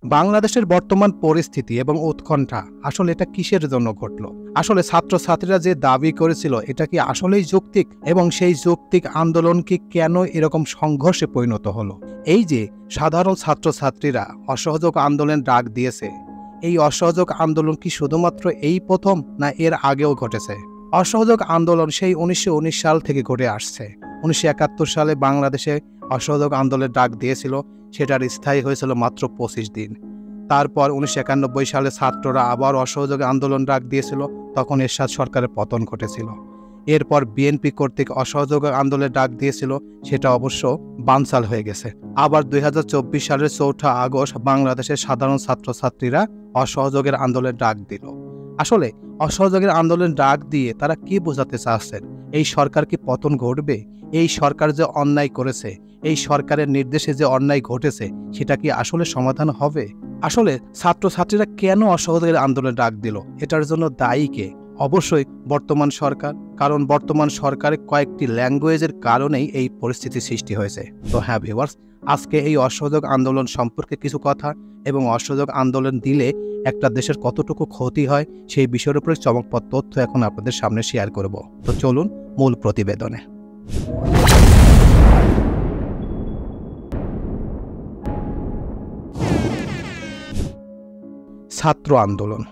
বাংলাদেশের বর্তমান পরিস্থিতি এবং উৎকণ্ঠা আসলে এটা কিসের জন্য ঘটল? আসলে ছাত্রছাত্রীরা যে দাবি করেছিল এটা কি আসলেই যৌক্তিক, এবং সেই যৌক্তিক আন্দোলন কি কেন এরকম সংঘর্ষে পরিণত হলো? এই যে সাধারণ ছাত্রছাত্রীরা অসহযোগ আন্দোলন ডাক দিয়েছে, এই অসহযোগ আন্দোলন কি শুধুমাত্র এই প্রথম, না এর আগেও ঘটেছে? অসহযোগ আন্দোলন সেই 1919 সাল থেকে ঘটে আসছে। 1971 সালে বাংলাদেশে অসহযোগ আন্দোলনের ডাক দিয়েছিল, সেটার স্থায়ী হয়েছিল মাত্র 25 দিন। তারপর 1991 সালে ছাত্ররা আবার অসহযোগ আন্দোলন ডাক দিয়েছিল, তখন এরশাদ সরকারের পতন ঘটেছিল। এরপর বিএনপি কর্তৃক অসহযোগ আন্দোলনের ডাক দিয়েছিল, সেটা অবশ্য বানচাল হয়ে গেছে। আবার 2024 সালের 4 আগস্ট বাংলাদেশের সাধারণ ছাত্রছাত্রীরা অসহযোগের আন্দোলনের ডাক দিল। আসলে অসহযোগের আন্দোলন ডাক দিয়ে তারা কি বোঝাতে চাচ্ছেন? এই সরকার কি পতন ঘটবে? এই সরকার যে অন্যায় করেছে, এই সরকারের নির্দেশে যে অন্যায় ঘটেছে, সেটা কি আসলে সমাধান হবে? আসলে ছাত্রছাত্রীরা কেন অসহযোগের আন্দোলন ডাক দিল, এটার জন্য দায়ী কে? অবশ্যই বর্তমান সরকার, কারণ বর্তমান সরকারের কয়েকটি ল্যাঙ্গুয়েজের কারণেই এই পরিস্থিতি সৃষ্টি হয়েছে। তো হ্যাঁ ভিউয়ার্স, আজকে এই অসহযোগ আন্দোলন সম্পর্কে কিছু কথা, এবং অসহযোগ আন্দোলন দিলে একটা দেশের কতটুকু ক্ষতি হয় সেই বিষয়ের উপরে চমকপ্রদ তথ্য এখন আপনাদের সামনে শেয়ার করব। তো চলুন মূল প্রতিবেদনে। ছাত্র আন্দোলন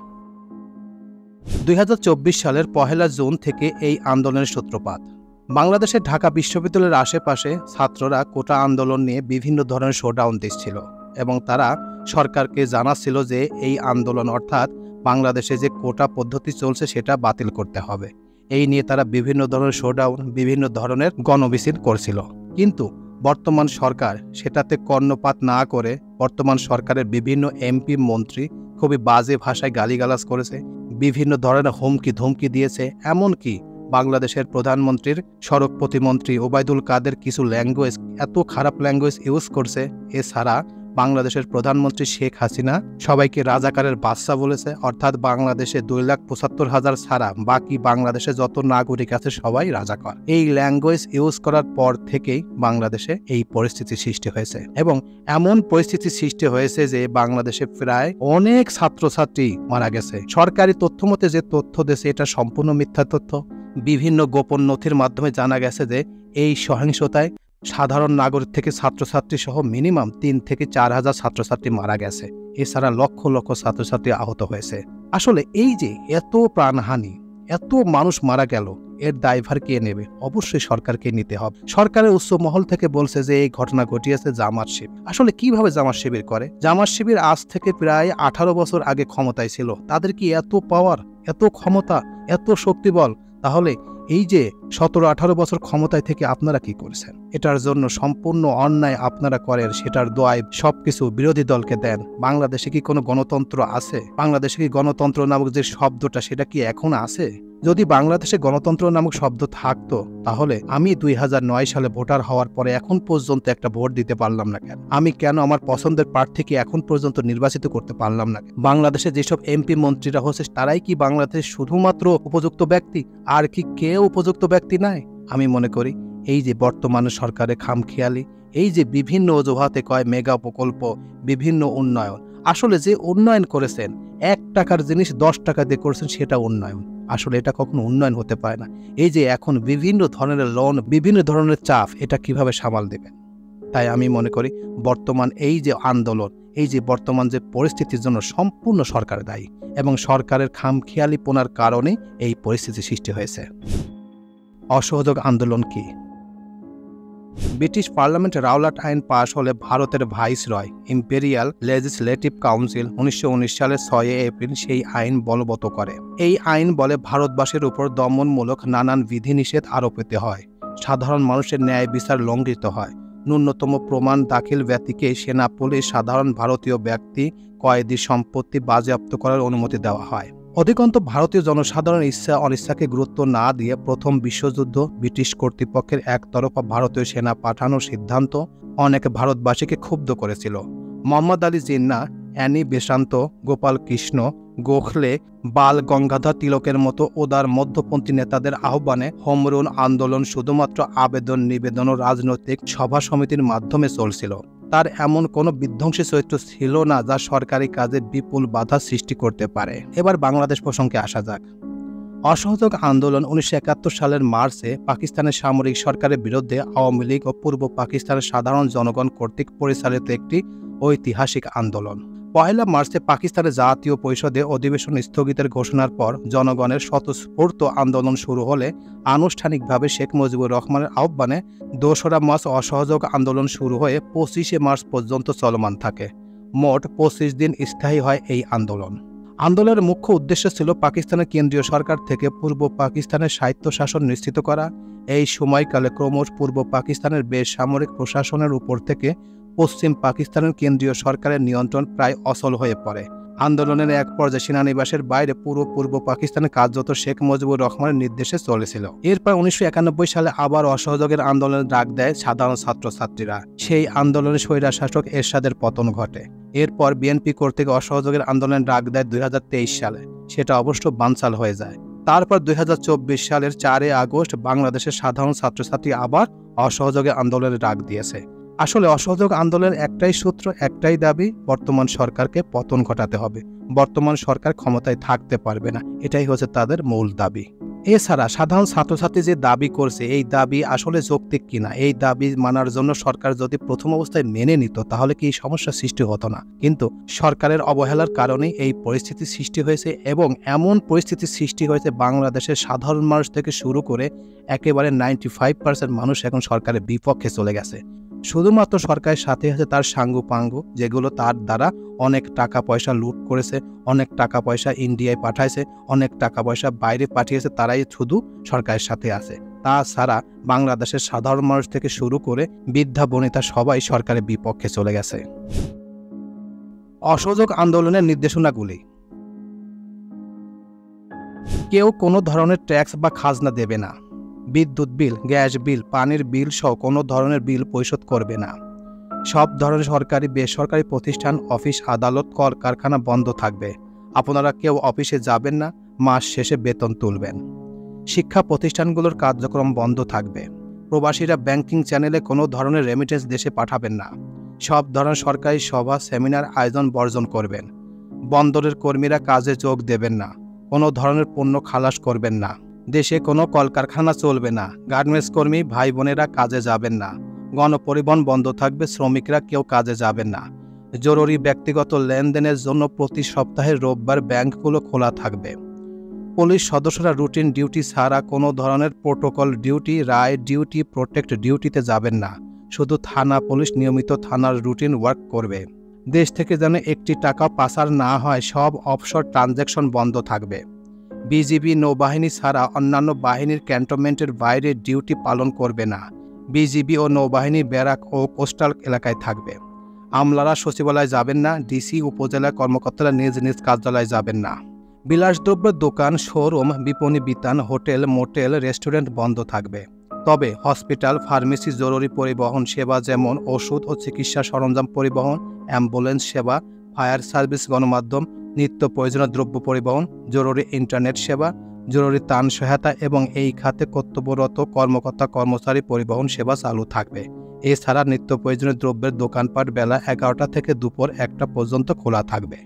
2024 সালের 1 জুন থেকে এই আন্দোলনের সূত্রপাত। বাংলাদেশের ঢাকা বিশ্ববিদ্যালয়ের আশেপাশে ছাত্ররা কোটা আন্দোলন নিয়ে বিভিন্ন ধরনের শোডাউন দিচ্ছিল, এবং তারা সরকারকে জানাচ্ছিল যে এই আন্দোলন অর্থাৎ বাংলাদেশে যে কোটা পদ্ধতি চলছে সেটা বাতিল করতে হবে। এই নিয়ে তারা বিভিন্ন ধরনের শোডাউন, বিভিন্ন ধরনের গণমিছিল করছিল। কিন্তু বর্তমান সরকার সেটাতে কর্ণপাত না করে বর্তমান সরকারের বিভিন্ন এমপি মন্ত্রী খুবই বাজে ভাষায় গালিগালাজ করেছে, বিভিন্ন ধরনের হুমকি ধমকি দিয়েছে। এমনকি বাংলাদেশের প্রধানমন্ত্রীর সড়ক প্রতিমন্ত্রী ওবায়দুল কাদের কিছু ল্যাঙ্গুয়েজ, এত খারাপ ল্যাঙ্গুয়েজ ইউজ করছে। এছাড়া বাংলাদেশের প্রধানমন্ত্রী শেখ হাসিনা সবাইকে রাজাকারের বাদশা বলেছে, অর্থাৎ বাংলাদেশে 2,75,000 ছাড়া বাকি বাংলাদেশে যত নাগরিক আছে সবাই রাজাকার। এই ল্যাঙ্গুয়েজ ইউজ করার পর থেকেই বাংলাদেশে এই পরিস্থিতি সৃষ্টি হয়েছে, এবং এমন পরিস্থিতি সৃষ্টি হয়েছে যে বাংলাদেশে প্রায় অনেক ছাত্রছাত্রী মারা গেছে। সরকারি তথ্য মতে যে তথ্য দিয়েছে এটা সম্পূর্ণ মিথ্যা তথ্য। বিভিন্ন গোপন নথির মাধ্যমে জানা গেছে যে এই সহিংসতায় সাধারণ নাগরিক থেকে ছাত্রছাত্রী সহ মিনিমাম 3 থেকে 4 হাজার ছাত্রছাত্রী মারা গেছে। এছাড়া লক্ষ লক্ষ ছাত্রছাত্রী আহত হয়েছে। আসলে এই যে এত প্রাণহানি, এত মানুষ মারা গেল, এর দায়ভার কে নেবে? অবশ্যই সরকারকে নিতে হবে। সরকারের উচ্চ মহল থেকে বলছে যে এই ঘটনা ঘটিয়েছে জামাত শিবির। আসলে কিভাবে জামাত শিবির করে? জামাত শিবির আজ থেকে প্রায় 18 বছর আগে ক্ষমতায় ছিল। তাদের কি এত পাওয়ার, এত ক্ষমতা, এত শক্তিবল? তাহলে এই যে 17-18 বছর ক্ষমতায় থেকে আপনারা কি করেছেন? এটার জন্য সম্পূর্ণ অন্যায় আপনারা করেন, সেটার দোয়ায় সবকিছু বিরোধী দলকে দেন। বাংলাদেশে কি কোনো গণতন্ত্র আছে? বাংলাদেশে কি গণতন্ত্র নামক যে শব্দটা সেটা কি এখন আছে? যদি বাংলাদেশে গণতন্ত্র নামক শব্দ থাকতো, তাহলে আমি 2009 সালে ভোটার হওয়ার পরে এখন পর্যন্ত একটা ভোট দিতে পারলাম না কেন? আমি কেন আমার পছন্দের প্রার্থীকে এখন পর্যন্ত নির্বাচিত করতে পারলাম না? বাংলাদেশে যেসব এমপি মন্ত্রীরা হচ্ছে তারাই কি বাংলাদেশে শুধুমাত্র উপযুক্ত ব্যক্তি? আর কি কেউ উপযুক্ত ব্যক্তি নাই? আমি মনে করি এই যে বর্তমান সরকারের খামখেয়ালি, এই যে বিভিন্ন অজুহাতে কয় মেগা প্রকল্প, বিভিন্ন উন্নয়ন, আসলে যে উন্নয়ন করেছেন 1 টাকার জিনিস 10 টাকা দিয়ে করেছেন সেটা উন্নয়ন। আসলে এটা কখনো উন্নয়ন হতে পারে না। এই যে এখন বিভিন্ন ধরনের লোন, বিভিন্ন ধরনের চাপ, এটা কিভাবে সামাল দেবেন? তাই আমি মনে করি বর্তমান এই যে আন্দোলন, এই যে বর্তমান যে পরিস্থিতির জন্য সম্পূর্ণ সরকার দায়ী, এবং সরকারের খামখেয়ালিপনার কারণে এই পরিস্থিতি সৃষ্টি হয়েছে। অসহযোগ আন্দোলন কি? ব্রিটিশ পার্লামেন্টে রাওলাট আইন পাশ হলে ভারতের ভাইসরয় ইম্পেরিয়াল লেজিসলেটিভ কাউন্সিল 1919 সালের 6 এপ্রিল সেই আইন বলবৎ করে। এই আইন বলে ভারতবাসীর উপর দমনমূলক নানান বিধিনিষেধ আরোপিত হয়, সাধারণ মানুষের ন্যায় বিচার লঙ্ঘিত হয়, ন্যূনতম প্রমাণ দাখিল ব্যক্তিকে সেনা, পুলিশ, সাধারণ ভারতীয় ব্যক্তি, কয়েদি সম্পত্তি বাজেয়াপ্ত করার অনুমতি দেওয়া হয়। অধিকন্তু ভারতীয় জনসাধারণের ইচ্ছা অনিচ্ছাকে গুরুত্ব না দিয়ে প্রথম বিশ্বযুদ্ধ ব্রিটিশ কর্তৃপক্ষের একতরফা ভারতীয় সেনা পাঠানোর সিদ্ধান্ত অনেক ভারতবাসীকে ক্ষুব্ধ করেছিল। মোহাম্মদ আলী জিন্নাহ, অ্যানি বেসান্ত, গোপাল কৃষ্ণ গোখলে, বাল গঙ্গাধর তিলকের মতো উদার মধ্যপন্থী নেতাদের আহ্বানে হোম রুল আন্দোলন শুধুমাত্র আবেদন নিবেদন ও রাজনৈতিক সভা সমিতির মাধ্যমে চলছিল। তার এমন কোনো বিধ্বংসী চরিত্র ছিল না যা সরকারি কাজে বিপুল বাধা সৃষ্টি করতে পারে। এবার বাংলাদেশ প্রসঙ্গে আসা যাক। অসহযোগ আন্দোলন 1971 সালের মার্চে পাকিস্তানের সামরিক সরকারের বিরুদ্ধে আওয়ামী লীগ ও পূর্ব পাকিস্তানের সাধারণ জনগণ কর্তৃক পরিচালিত একটি ঐতিহাসিক আন্দোলন। 1 মার্চে পাকিস্তানের জাতীয় পরিষদে অধিবেশন স্থগিতের ঘোষণার পর জনগণের স্বতঃস্ফূর্ত আন্দোলন শুরু হলে আনুষ্ঠানিকভাবে শেখ মুজিবুর রহমানের আহ্বানে 2রা মার্চ অসহযোগ আন্দোলন শুরু হয়ে 25শে মার্চ পর্যন্ত চলমান থাকে। মোট 25 দিন স্থায়ী হয় এই আন্দোলন। আন্দোলনের মুখ্য উদ্দেশ্য ছিল পাকিস্তানের কেন্দ্রীয় সরকার থেকে পূর্ব পাকিস্তানের স্বায়ত্তশাসন নিশ্চিত করা। এই সময়কালে ক্রমশ পূর্ব পাকিস্তানের বেসামরিক প্রশাসনের উপর থেকে পশ্চিম পাকিস্তানের কেন্দ্রীয় সরকারের নিয়ন্ত্রণ প্রায় অচল হয়ে পড়ে। আন্দোলনের এক পর্যায়ে সেনানিবাসের বাইরে পুরো পূর্ব পাকিস্তানে কার্যত শেখ মুজিবুর রহমানের নির্দেশে চলেছিল। এরপর 1991 সালে আবার অসহযোগের আন্দোলনের ডাক দেয় সাধারণ ছাত্রছাত্রীরা। সেই আন্দোলনে স্বৈরশাসক এরশাদের পতন ঘটে। এরপর বিএনপি কর্তৃক অসহযোগের আন্দোলনের ডাক দেয় 2023 সালে। সেটা অবশ্য বানচাল হয়ে যায়। তারপর 2024 সালের 4 আগস্ট বাংলাদেশের সাধারণ ছাত্রছাত্রী আবার অসহযোগের আন্দোলনের ডাক দিয়েছে। আসলে অসহযোগ আন্দোলনের একটাই সূত্র, একটাই দাবি, বর্তমান সরকারকে পতন ঘটাতে হবে। বর্তমান সরকার ক্ষমতায় থাকতে পারবে না, এটাই হচ্ছে তাদের মূল দাবি। এছাড়া সাধারণ ছাত্রছাত্রী যে দাবি করছে, এই দাবি আসলে যৌক্তিক কিনা, এই দাবি মানার জন্য সরকার যদি প্রথম অবস্থায় মেনে নিত তাহলে কি এই সমস্যা সৃষ্টি হতো না। কিন্তু সরকারের অবহেলার কারণেই এই পরিস্থিতি সৃষ্টি হয়েছে এবং এমন পরিস্থিতি সৃষ্টি হয়েছে বাংলাদেশের সাধারণ মানুষ থেকে শুরু করে একেবারে 95% মানুষ এখন সরকারের বিপক্ষে চলে গেছে। শুধুমাত্র সরকারের সাথে আছে তার সাঙ্গুপাঙ্গু, যেগুলো তার দ্বারা অনেক টাকা পয়সা লুট করেছে, অনেক টাকা পয়সা ইন্ডিয়ায় পাঠাইছে, অনেক টাকা পয়সা বাইরে পাঠিয়েছে, তারাই শুধু সরকারের সাথে আছে। তাছাড়া বাংলাদেশের সাধারণ মানুষ থেকে শুরু করে বৃদ্ধা বনিতা সবাই সরকারের বিপক্ষে চলে গেছে। অসহযোগ আন্দোলনের নির্দেশনাগুলি: কেউ কোনো ধরনের ট্যাক্স বা খাজনা দেবে না। বিদ্যুৎ বিল, গ্যাস বিল, পানির বিল সহ কোনো ধরনের বিল পরিশোধ করবে না। সব ধরনের সরকারি বেসরকারি প্রতিষ্ঠান, অফিস, আদালত, কল কারখানা বন্ধ থাকবে। আপনারা কেউ অফিসে যাবেন না, মাস শেষে বেতন তুলবেন। শিক্ষা প্রতিষ্ঠানগুলোর কার্যক্রম বন্ধ থাকবে। প্রবাসীরা ব্যাংকিং চ্যানেলে কোনো ধরনের রেমিটেন্স দেশে পাঠাবেন না। সব ধরনের সরকারি সভা, সেমিনার আয়োজন বর্জন করবেন। বন্দরের কর্মীরা কাজে যোগ দেবেন না। কোনো ধরনের পণ্য খালাস করবেন না। দেশে কোনো কলকারখানা চলবে না। গার্মেন্টস কর্মী ভাই বোনেরা কাজে যাবেন না। গণপরিবহন বন্ধ থাকবে, শ্রমিকরা কেউ কাজে যাবেন না। জরুরি ব্যক্তিগত লেনদেনের জন্য প্রতি সপ্তাহে রোববার ব্যাংকগুলো খোলা থাকবে। পুলিশ সদস্যরা রুটিন ডিউটি ছাড়া কোনো ধরনের প্রোটোকল ডিউটি, রায় ডিউটি, প্রোটেক্ট ডিউটিতে যাবেন না। শুধু থানা পুলিশ নিয়মিত থানার রুটিন ওয়ার্ক করবে। দেশ থেকে যেন একটি টাকা পাচার না হয়, সব অফশোর ট্রানজ্যাকশন বন্ধ থাকবে। বিজিবি নৌবাহিনী ছাড়া অন্যান্য বাহিনীর ক্যান্টনমেন্টের বাইরে ডিউটি পালন করবে না। বিজিবি ও নৌবাহিনী ব্যারাক ও কোস্টাল এলাকায় থাকবে। আমলারা সচিবালয়ে যাবেন না। ডিসি উপজেলা কর্মকর্তারা নিজ নিজ কার্যালয়ে যাবেন না। বিলাসদ্রব্যের দোকান, শোরুম, বিপণী বিতান, হোটেল, মোটেল, রেস্টুরেন্ট বন্ধ থাকবে। তবে হসপিটাল, ফার্মেসি, জরুরি পরিবহন সেবা যেমন ওষুধ ও চিকিৎসা সরঞ্জাম পরিবহন, অ্যাম্বুলেন্স সেবা, ফায়ার সার্ভিস, গণমাধ্যম, নিত্য প্রয়োজনীয় দ্রব্য পরিবহন, জরুরি ইন্টারনেট সেবা, জরুরি ত্রাণ সহায়তা এবং এই খাতে কর্তব্যরত কর্মকর্তা কর্মচারী পরিবহন সেবা চালু থাকবে। এছাড়া নিত্য প্রয়োজনীয় দ্রব্যের দোকানপাট বেলা 11টা থেকে দুপুর 1টা পর্যন্ত খোলা থাকবে।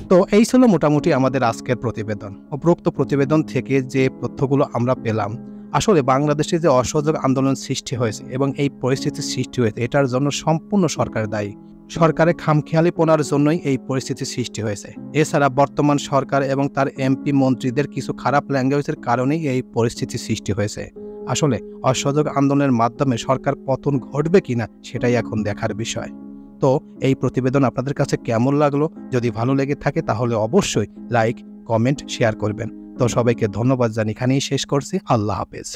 তো এই ছিল মোটামুটি আমাদের আজকের প্রতিবেদন। উপরোক্ত প্রতিবেদন থেকে যে তথ্যগুলো আমরা পেলাম, আসলে বাংলাদেশে যে অসহযোগ আন্দোলন সৃষ্টি হয়েছে এবং এই পরিস্থিতির সৃষ্টি হয়েছে, এটার জন্য সম্পূর্ণ সরকার দায়ী। সরকারের খামখেয়ালিপনার জন্যই এই পরিস্থিতির সৃষ্টি হয়েছে। এছাড়া বর্তমান সরকার এবং তার এমপি মন্ত্রীদের কিছু খারাপ ল্যাঙ্গুয়েজের কারণেই এই পরিস্থিতির সৃষ্টি হয়েছে। আসলে অসহযোগ আন্দোলনের মাধ্যমে সরকার পতন ঘটবে কিনা সেটাই এখন দেখার বিষয়। তো এই প্রতিবেদন আপনাদের কাছে কেমন লাগলো? যদি ভালো লেগে থাকে তাহলে অবশ্যই লাইক, কমেন্ট, শেয়ার করবেন। তো সবাইকে ধন্যবাদ জানিয়ে এখানেই শেষ করছি। আল্লাহ হাফেজ।